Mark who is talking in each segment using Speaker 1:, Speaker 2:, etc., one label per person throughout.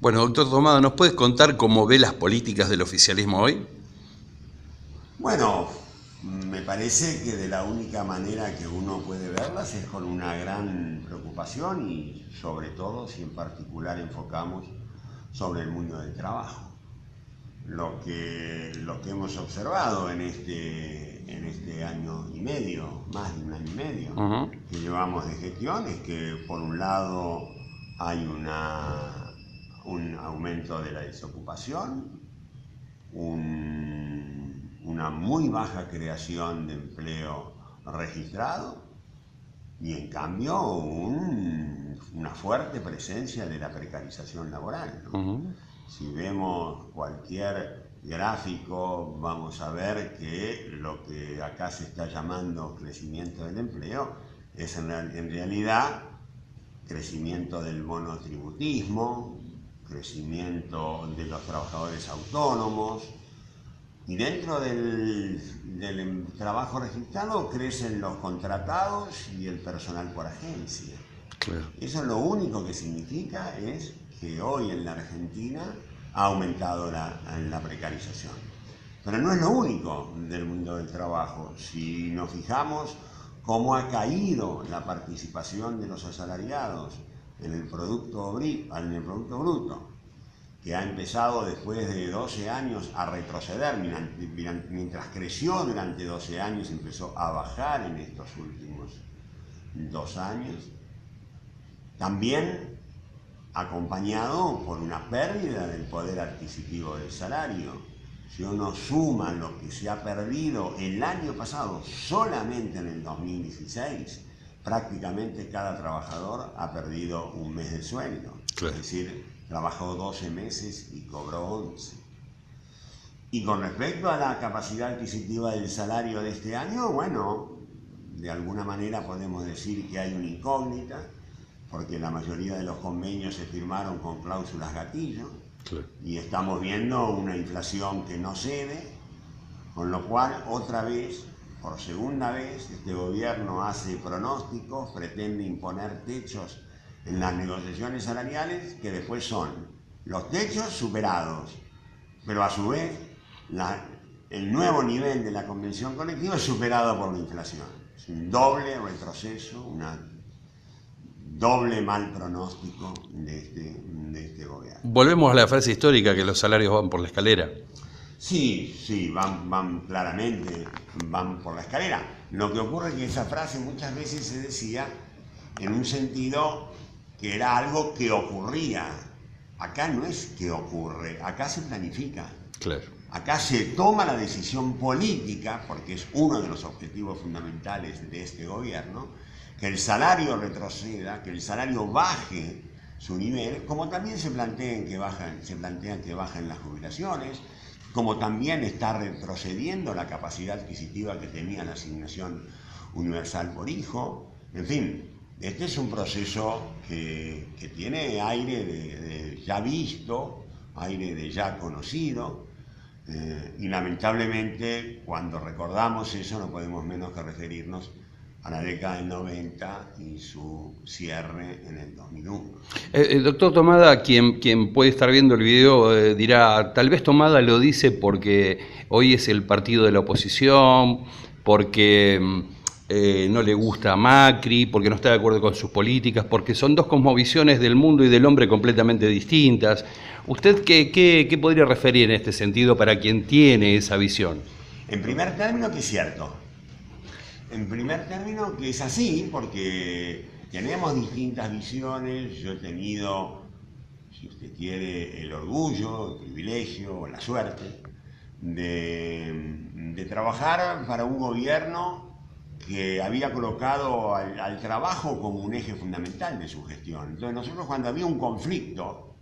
Speaker 1: Bueno, doctor Tomada, ¿nos puedes contar cómo ve las políticas del oficialismo hoy?
Speaker 2: Bueno, me parece que de la única manera que uno puede verlas es con una gran preocupación y sobre todo si en particular enfocamos sobre el mundo del trabajo. Lo que hemos observado en este año y medio, más de un año y medio,
Speaker 1: Ujú.
Speaker 2: que llevamos de gestión es que por un lado hay un aumento de la desocupación, una muy baja creación de empleo registrado y en cambio una fuerte presencia de la precarización laboral, ¿no?
Speaker 1: Ujú.
Speaker 2: Si vemos cualquier gráfico, vamos a ver que lo que acá se está llamando crecimiento del empleo es en realidad crecimiento del monotributismo, crecimiento de los trabajadores autónomos, y dentro del trabajo registrado crecen los contratados y el personal por agencia.
Speaker 1: Claro.
Speaker 2: Eso lo único que significa es que hoy en la Argentina ha aumentado la precarización. Pero no es lo único del mundo del trabajo. Si nos fijamos cómo ha caído la participación de los asalariados en el Producto Bruto, que ha empezado después de 12 años a retroceder, mientras creció durante 12 años, empezó a bajar en estos últimos 2 años, también acompañado por una pérdida del poder adquisitivo del salario. Si uno suma lo que se ha perdido el año pasado, solamente en el 2016, prácticamente cada trabajador ha perdido un mes de sueldo.
Speaker 1: Claro.
Speaker 2: Es decir, trabajó 12 meses y cobró 11. Y con respecto a la capacidad adquisitiva del salario de este año, bueno, de alguna manera podemos decir que hay una incógnita, porque la mayoría de los convenios se firmaron con cláusulas gatillo,
Speaker 1: Claro.
Speaker 2: y estamos viendo una inflación que no cede, con lo cual otra vez, por segunda vez, este gobierno hace pronósticos, pretende imponer techos en las negociaciones salariales que después son los techos superados, pero a su vez el nuevo nivel de la convención colectiva es superado por la inflación. Es un doble retroceso, una doble mal pronóstico de este gobierno.
Speaker 1: Volvemos a la frase histórica que los salarios van por la escalera.
Speaker 2: Sí, van claramente, van por la escalera. Lo que ocurre es que esa frase muchas veces se decía en un sentido que era algo que ocurría. Acá no es que ocurre, acá se planifica.
Speaker 1: Claro.
Speaker 2: Acá se toma la decisión política, porque es uno de los objetivos fundamentales de este gobierno, que el salario retroceda, que el salario baje su nivel, como también se plantean que bajan las jubilaciones, como también está retrocediendo la capacidad adquisitiva que tenía la asignación universal por hijo. En fin, este es un proceso que tiene aire de ya visto, aire de ya conocido, y lamentablemente cuando recordamos eso no podemos menos que referirnos a la década del 90 y su cierre en el 2001.
Speaker 1: Doctor Tomada, quien puede estar viendo el video dirá, tal vez Tomada lo dice porque hoy es el partido de la oposición, porque no le gusta a Macri, porque no está de acuerdo con sus políticas, porque son dos cosmovisiones del mundo y del hombre completamente distintas. ¿Usted qué podría referir en este sentido para quien tiene esa visión?
Speaker 2: En primer término, que es cierto. En primer término, que es así, porque tenemos distintas visiones. Yo he tenido, si usted quiere, el orgullo, el privilegio o la suerte de trabajar para un gobierno que había colocado al trabajo como un eje fundamental de su gestión. Entonces nosotros, cuando había un conflicto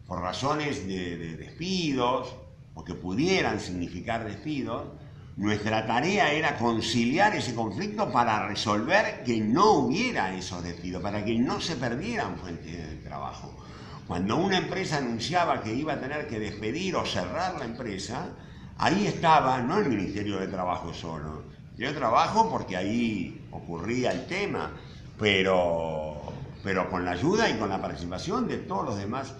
Speaker 2: por razones de despidos o que pudieran significar despidos, nuestra tarea era conciliar ese conflicto para resolver que no hubiera esos despidos, para que no se perdieran fuentes de trabajo. Cuando una empresa anunciaba que iba a tener que despedir o cerrar la empresa, ahí estaba, no el Ministerio de Trabajo solo, el Ministerio de Trabajo porque ahí ocurría el tema, pero con la ayuda y con la participación de todos los demás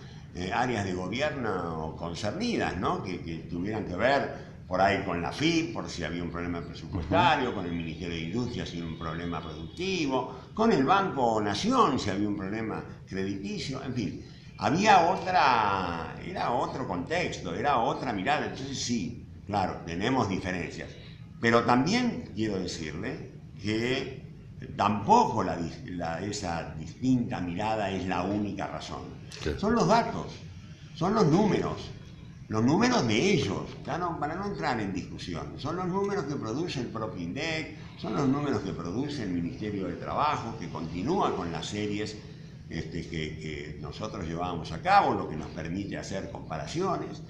Speaker 2: áreas de gobierno concernidas, ¿no? Que tuvieran que ver por ahí con la FIP, por si había un problema presupuestario, con el Ministerio de Industria si había un problema productivo, con el Banco Nación si había un problema crediticio, en fin. Era otro contexto, era otra mirada, entonces sí, claro, tenemos diferencias. Pero también quiero decirle que tampoco esa distinta mirada es la única razón. Sí. Son los datos, son los números de ellos, para no entrar en discusión. Son los números que produce el propio INDEC, son los números que produce el Ministerio de Trabajo, que continúa con las series que nosotros llevábamos a cabo, lo que nos permite hacer comparaciones.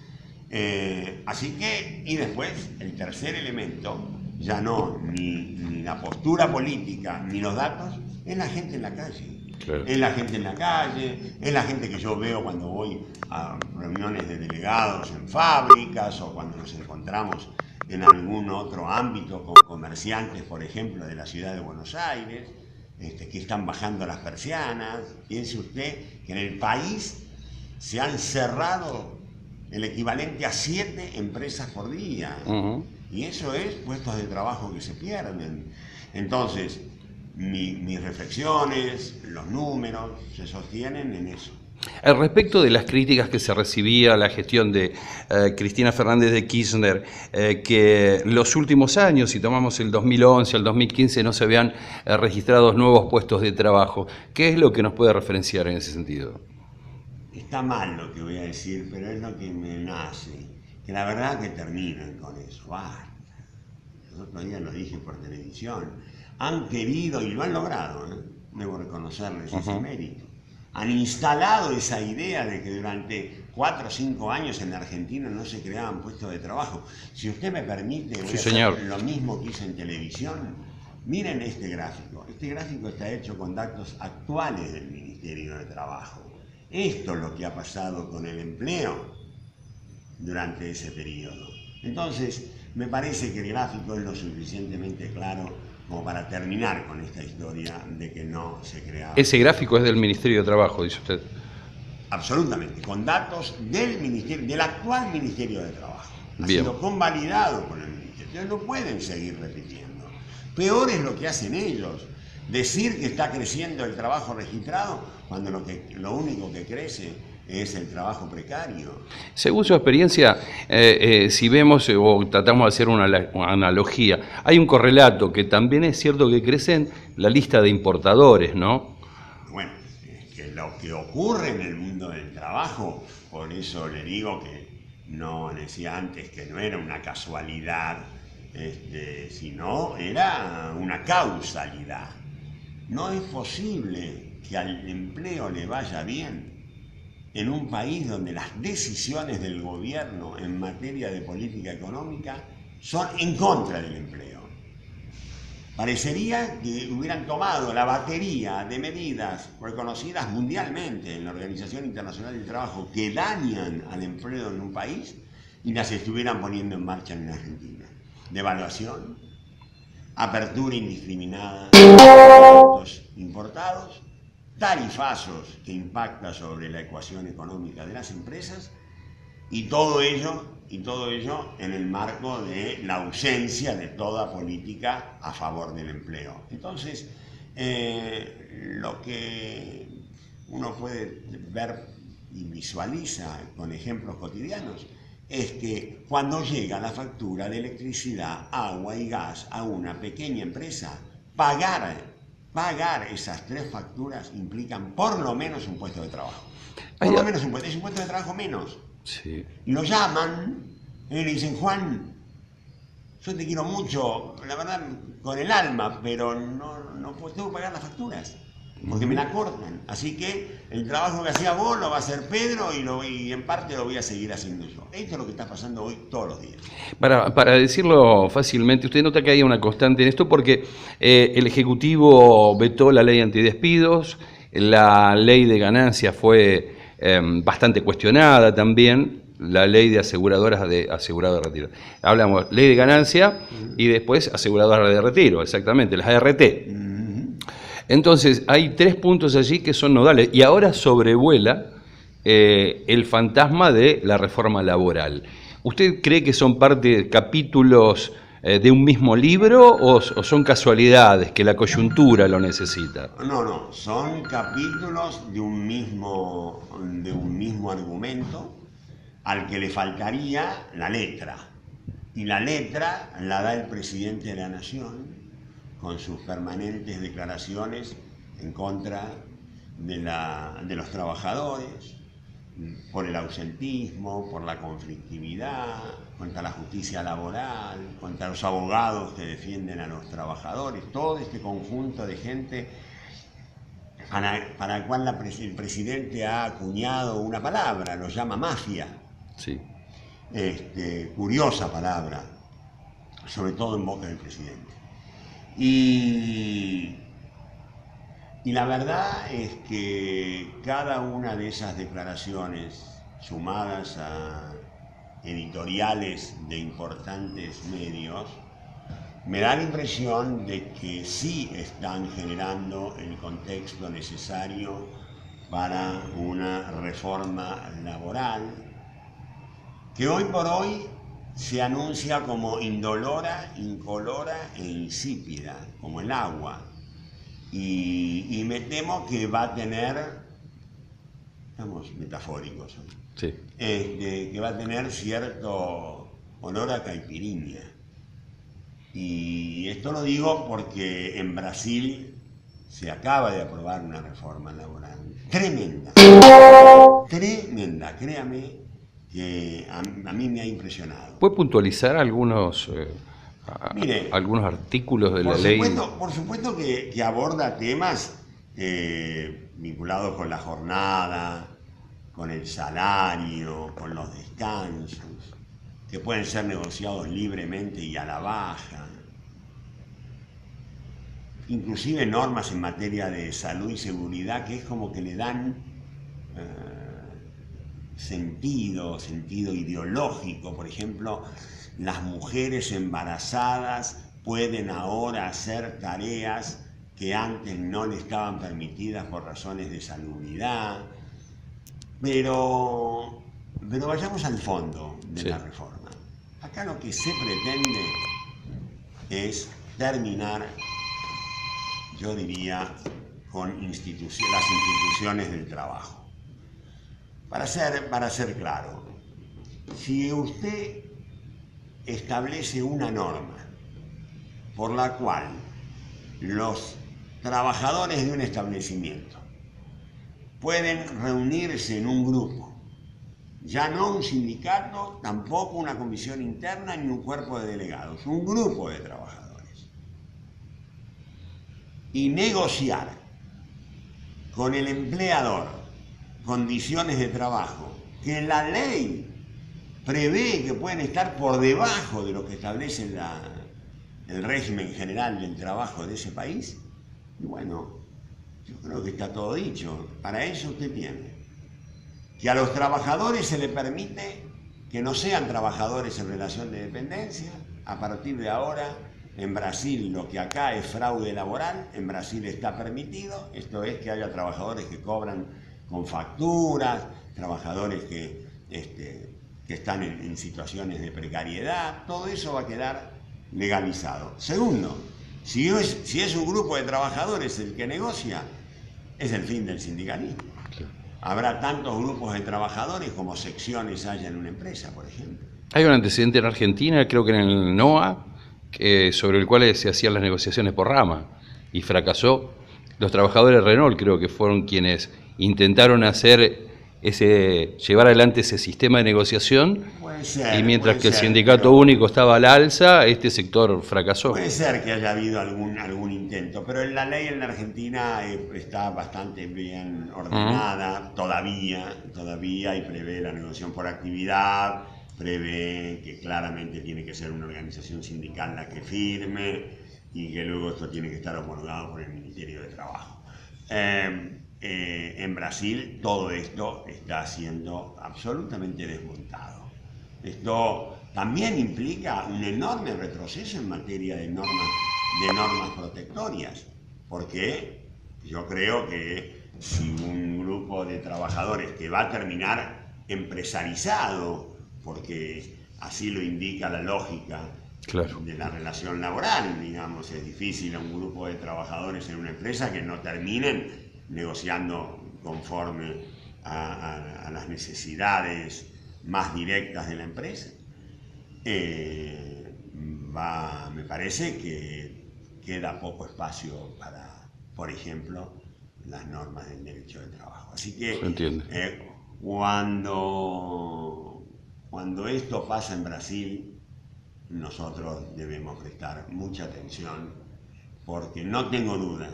Speaker 2: Así que, y después, el tercer elemento, ya no ni la postura política ni los datos, es la gente en la calle. Claro. Es la gente en la calle, es la gente que yo veo cuando voy a reuniones de delegados en fábricas o cuando nos encontramos en algún otro ámbito con comerciantes, por ejemplo, de la ciudad de Buenos Aires, que están bajando las persianas. Piense usted que en el país se han cerrado el equivalente a 7 empresas por día. Y eso es puestos de trabajo que se pierden. Entonces, mis reflexiones, los números, se sostienen en eso.
Speaker 1: Al respecto de las críticas que se recibía a la gestión de Cristina Fernández de Kirchner, que los últimos años, si tomamos el 2011 al 2015, no se habían registrado nuevos puestos de trabajo, ¿qué es lo que nos puede referenciar en ese sentido?
Speaker 2: Está mal lo que voy a decir, pero es lo que me nace, que la verdad que terminen con eso, basta. Los otros días lo dije por televisión, han querido y lo han logrado, debo reconocerles ese mérito. Han instalado esa idea de que durante 4 o 5 años en la Argentina no se creaban puestos de trabajo. Si usted me permite, voy a hacer lo mismo que hice en televisión. Miren este gráfico. Este gráfico está hecho con datos actuales del Ministerio de Trabajo. Esto es lo que ha pasado con el empleo durante ese periodo. Entonces, me parece que el gráfico es lo suficientemente claro como para terminar con esta historia de que no se creaba.
Speaker 1: Ese gráfico es del Ministerio de Trabajo, dice usted.
Speaker 2: Absolutamente, con datos del actual Ministerio de Trabajo. Ha
Speaker 1: Bien.
Speaker 2: sido convalidado por el Ministerio. Entonces no pueden seguir repitiendo. Peor es lo que hacen ellos. Decir que está creciendo el trabajo registrado cuando lo único que crece es el trabajo precario.
Speaker 1: Según su experiencia, si vemos o tratamos de hacer una analogía, hay un correlato que también es cierto que crece la lista de importadores, ¿no?
Speaker 2: Bueno, es que lo que ocurre en el mundo del trabajo, por eso le digo que no decía antes que no era una casualidad, sino era una causalidad. No es posible que al empleo le vaya bien en un país donde las decisiones del gobierno en materia de política económica son en contra del empleo. Parecería que hubieran tomado la batería de medidas reconocidas mundialmente en la Organización Internacional del Trabajo que dañan al empleo en un país y las estuvieran poniendo en marcha en Argentina. Devaluación, apertura indiscriminada de productos importados, tarifazos que impactan sobre la ecuación económica de las empresas y todo ello en el marco de la ausencia de toda política a favor del empleo. Entonces, lo que uno puede ver y visualiza con ejemplos cotidianos es que cuando llega la factura de electricidad, agua y gas a una pequeña empresa, pagar esas 3 facturas implican por lo menos un puesto de trabajo. Por lo menos es un puesto de trabajo menos.
Speaker 1: Sí.
Speaker 2: Y lo llaman y le dicen, Juan, yo te quiero mucho, la verdad, con el alma, pero no tengo que pagar las facturas, porque me la cortan. Así que el trabajo que hacía vos lo va a hacer Pedro y en parte lo voy a seguir haciendo yo. Esto es lo que está pasando hoy todos los días.
Speaker 1: Para decirlo fácilmente, usted nota que hay una constante en esto porque el Ejecutivo vetó la ley antidespidos, la ley de ganancias fue bastante cuestionada también, la ley de aseguradoras de retiro. Hablamos ley de ganancia y después aseguradoras de retiro, exactamente, las ART. Entonces, hay 3 puntos allí que son nodales y ahora sobrevuela el fantasma de la reforma laboral. ¿Usted cree que son parte de capítulos de un mismo libro o son casualidades que la coyuntura lo necesita?
Speaker 2: No, son capítulos de un mismo argumento al que le faltaría la letra. Y la letra la da el presidente de la Nación con sus permanentes declaraciones en contra de los trabajadores, por el ausentismo, por la conflictividad, contra la justicia laboral, contra los abogados que defienden a los trabajadores, todo este conjunto de gente para el cual el presidente ha acuñado una palabra, lo llama mafia.
Speaker 1: Sí.
Speaker 2: Curiosa palabra, sobre todo en boca del presidente. Y la verdad es que cada una de esas declaraciones, sumadas a editoriales de importantes medios, me da la impresión de que sí están generando el contexto necesario para una reforma laboral que hoy por hoy se anuncia como indolora, incolora e insípida, como el agua. Y me temo que va a tener, estamos metafóricos,
Speaker 1: Sí.
Speaker 2: Que va a tener cierto olor a caipirinha. Y esto lo digo porque en Brasil se acaba de aprobar una reforma laboral tremenda, tremenda, créame que a mí me ha impresionado.
Speaker 1: ¿Puede puntualizar algunos,
Speaker 2: Mire,
Speaker 1: algunos artículos de la ley?
Speaker 2: Por supuesto que aborda temas vinculados con la jornada, con el salario, con los descansos, que pueden ser negociados libremente y a la baja. Inclusive normas en materia de salud y seguridad que es como que le dan sentido ideológico. Por ejemplo, las mujeres embarazadas pueden ahora hacer tareas que antes no le estaban permitidas por razones de salubridad. Pero vayamos al fondo de la reforma. Acá lo que se pretende es terminar, yo diría, con las instituciones del trabajo. Para ser claro, si usted establece una norma por la cual los trabajadores de un establecimiento pueden reunirse en un grupo, ya no un sindicato, tampoco una comisión interna ni un cuerpo de delegados, un grupo de trabajadores, y negociar con el empleador condiciones de trabajo que la ley prevé que pueden estar por debajo de lo que establece el régimen general del trabajo de ese país, y bueno, yo creo que está todo dicho. Para eso usted tiene que a los trabajadores se le permite que no sean trabajadores en relación de dependencia. A partir de ahora, en Brasil, lo que acá es fraude laboral, en Brasil está permitido. Esto es que haya trabajadores que cobran con facturas, trabajadores que están en situaciones de precariedad. Todo eso va a quedar legalizado. Segundo, si es un grupo de trabajadores el que negocia, es el fin del sindicalismo. Habrá tantos grupos de trabajadores como secciones haya en una empresa, por ejemplo.
Speaker 1: Hay un antecedente en Argentina, creo que en el NOA, sobre el cual se hacían las negociaciones por rama y fracasó. Los trabajadores de Renault creo que fueron quienes intentaron llevar adelante ese sistema de negociación.
Speaker 2: Puede ser,
Speaker 1: y mientras que el
Speaker 2: ser,
Speaker 1: sindicato único estaba al alza, este sector fracasó.
Speaker 2: Puede ser que haya habido algún intento, pero la ley en la Argentina está bastante bien ordenada, todavía, y prevé la negociación por actividad, prevé que claramente tiene que ser una organización sindical la que firme y que luego esto tiene que estar homologado por el Ministerio de Trabajo. En Brasil todo esto está siendo absolutamente desmontado. Esto también implica un enorme retroceso en materia de normas protectorias, porque yo creo que si un grupo de trabajadores que va a terminar empresarizado, porque así lo indica la lógica de la relación laboral, digamos, es difícil a un grupo de trabajadores en una empresa que no terminen negociando conforme a las necesidades más directas de la empresa. Me parece que queda poco espacio para, por ejemplo, las normas del derecho de trabajo. Así que cuando esto pasa en Brasil, nosotros debemos prestar mucha atención, porque no tengo duda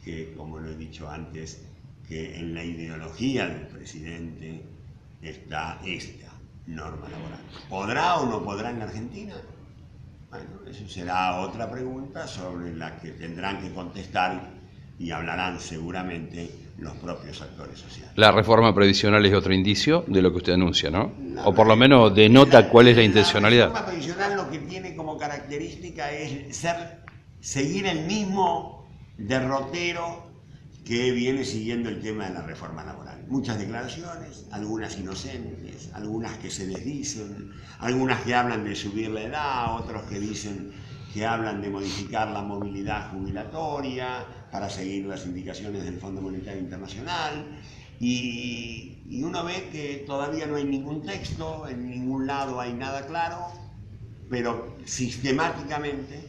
Speaker 2: que, como lo he dicho antes, que en la ideología del presidente está esta norma laboral. ¿Podrá o no podrá en la Argentina? Bueno, eso será otra pregunta sobre la que tendrán que contestar y hablarán seguramente los propios actores sociales.
Speaker 1: La reforma previsional es otro indicio de lo que usted anuncia, ¿no? O por lo menos denota cuál es la intencionalidad.
Speaker 2: La reforma previsional lo que tiene como característica es seguir el mismo derrotero que viene siguiendo el tema de la reforma laboral. Muchas declaraciones, algunas inocentes, algunas que se desdicen, algunas que hablan de subir la edad, otros que dicen que hablan de modificar la movilidad jubilatoria para seguir las indicaciones del Fondo Monetario Internacional, y uno ve que todavía no hay ningún texto, en ningún lado hay nada claro, pero sistemáticamente,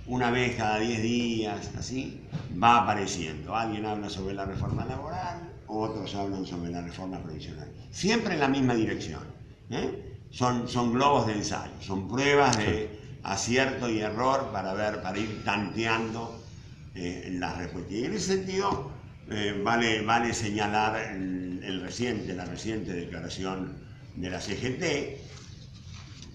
Speaker 2: una vez cada 10 días, así, va apareciendo. Alguien habla sobre la reforma laboral, otros hablan sobre la reforma previsional. Siempre en la misma dirección. Son globos de ensayo, son pruebas de acierto y error para ir tanteando las respuestas. Y en ese sentido, vale señalar la reciente declaración de la CGT,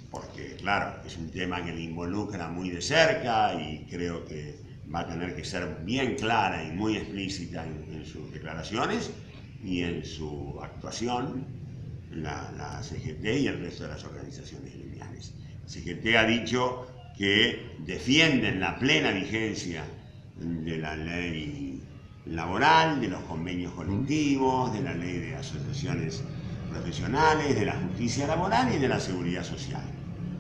Speaker 2: porque claro, es un tema que le involucra muy de cerca y creo que va a tener que ser bien clara y muy explícita en sus declaraciones y en su actuación, la CGT y el resto de las organizaciones gremiales. La CGT ha dicho que defienden la plena vigencia de la ley laboral, de los convenios colectivos, de la ley de asociaciones profesionales, de la justicia laboral y de la seguridad social.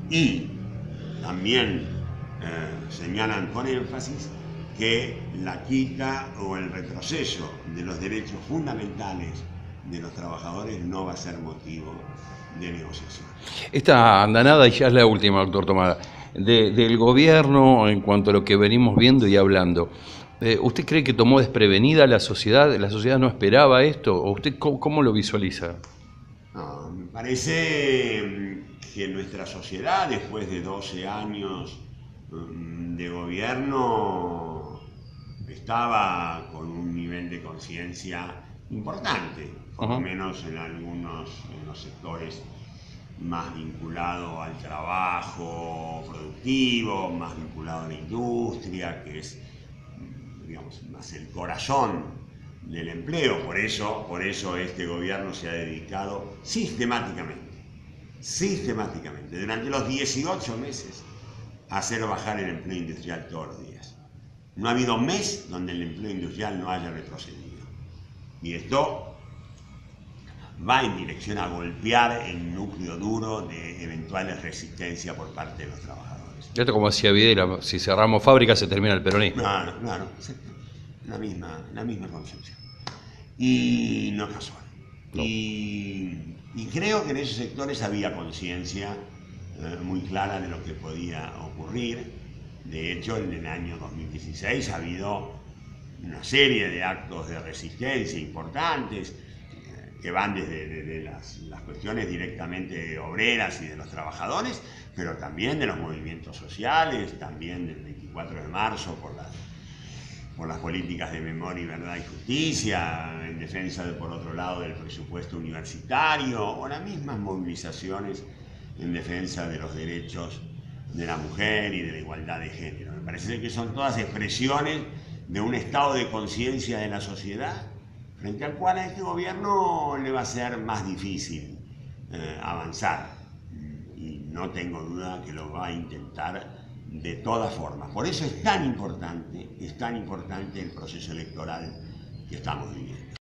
Speaker 2: Y también señalan con énfasis que la quita o el retroceso de los derechos fundamentales de los trabajadores no va a ser motivo de negociación.
Speaker 1: Esta andanada, y ya es la última, doctor Tomada, del gobierno en cuanto a lo que venimos viendo y hablando, ¿usted cree que tomó desprevenida la sociedad? ¿La sociedad no esperaba esto? ¿O usted cómo lo visualiza?
Speaker 2: No, me parece que nuestra sociedad, después de 12 años de gobierno, estaba con un nivel de conciencia importante, por lo menos en los sectores más vinculados al trabajo productivo, más vinculado a la industria, que es, digamos, más el corazón del empleo. Por eso este gobierno se ha dedicado sistemáticamente, durante los 18 meses, a hacer bajar el empleo industrial todos los días. No ha habido mes donde el empleo industrial no haya retrocedido. Y esto va en dirección a golpear el núcleo duro de eventuales resistencias por parte de los trabajadores.
Speaker 1: Esto, como decía Videla, si cerramos fábricas se termina el peronismo.
Speaker 2: Claro, la misma concepción. Y no es casual. No. Y creo que en esos sectores había conciencia muy clara de lo que podía ocurrir. De hecho, en el año 2016 ha habido una serie de actos de resistencia importantes que van desde las cuestiones directamente obreras y de los trabajadores, pero también de los movimientos sociales, también del 24 de marzo por las políticas de memoria y verdad y justicia, en defensa, por otro lado, del presupuesto universitario, o las mismas movilizaciones en defensa de los derechos de la mujer y de la igualdad de género. Me parece que son todas expresiones de un estado de conciencia de la sociedad frente al cual a este gobierno le va a ser más difícil avanzar. Y no tengo duda que lo va a intentar de todas formas. Por eso es tan importante el proceso electoral que estamos viviendo.